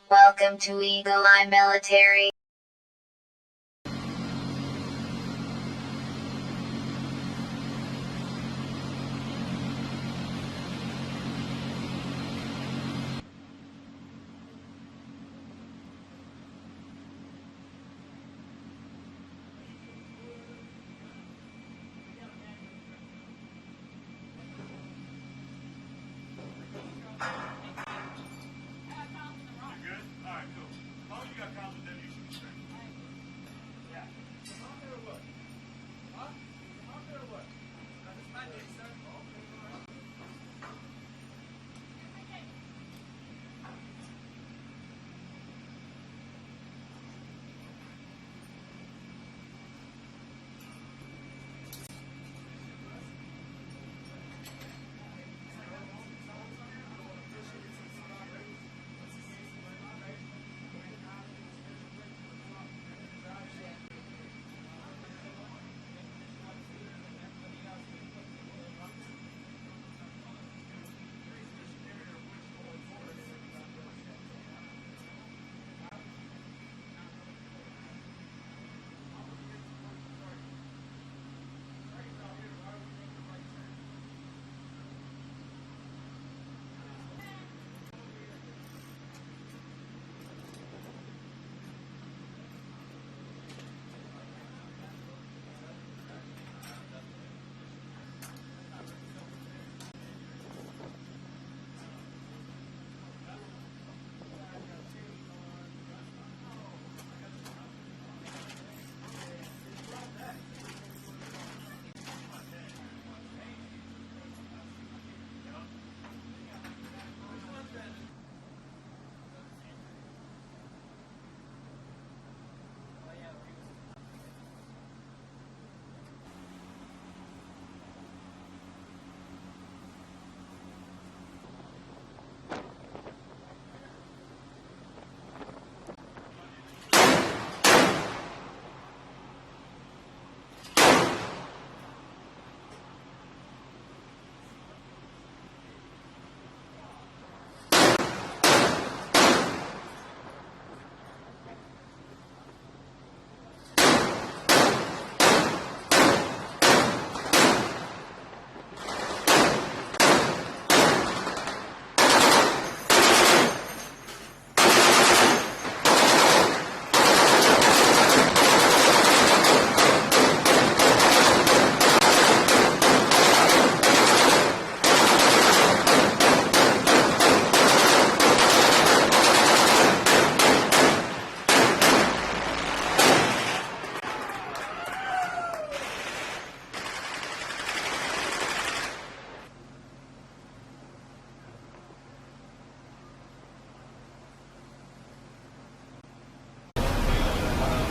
Welcome to Eagle Eye Military.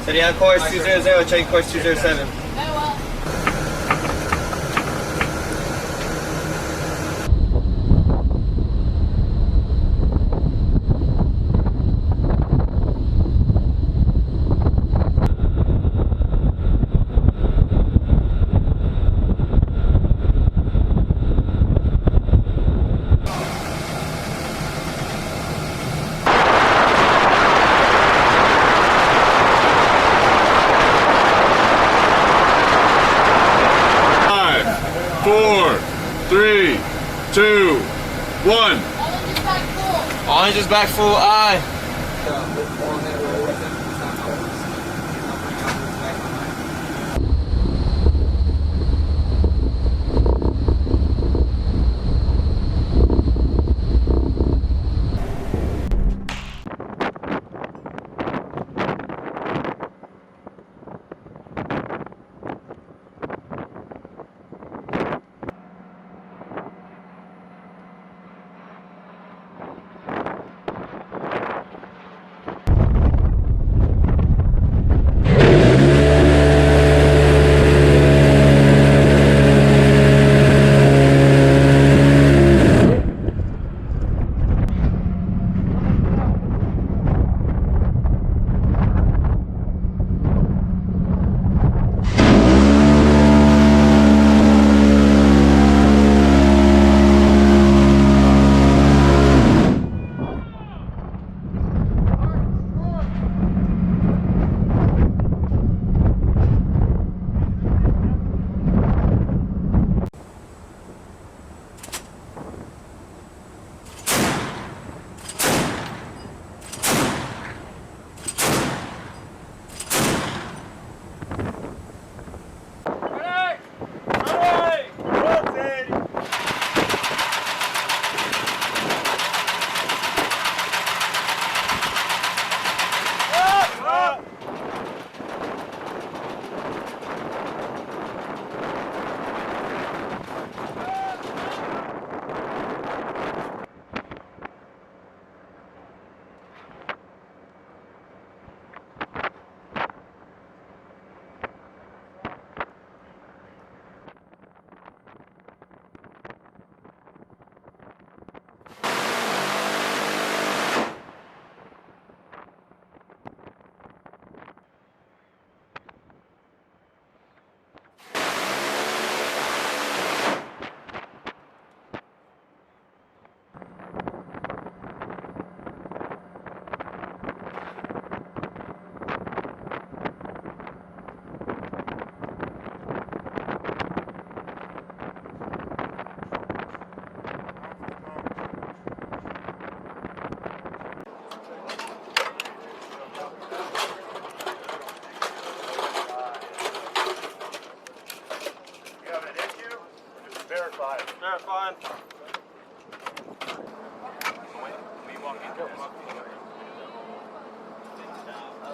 Steady on course 200, check course 207. All engines back full, aye.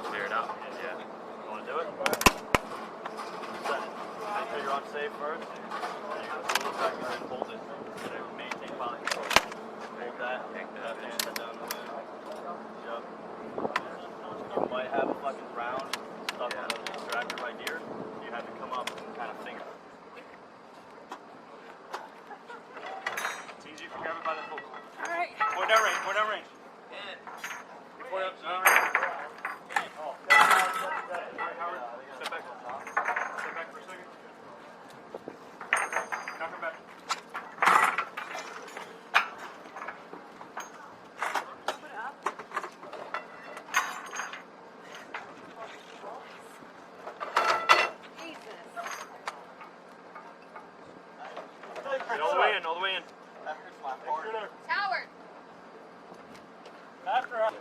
Clear it out. Yeah. You want to do it? Set it. Make sure you're on safe first. And you're going to pull it back and hold it. And maintain pilot control. Hold that. Left hand down the wind. Yep. You might have a fucking round stuck on the distractor right here. You have to come up and kind of finger. It's easy for grab it by the hook. Alright. Point down range. Point down range. Point up down range. Oh. Howard. Step back. Step back for a second. Now come back. Get all the way in, all the way in. Howard. After us.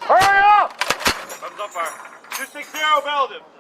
Hurry up! Thumbs up, fire. 260, belled him.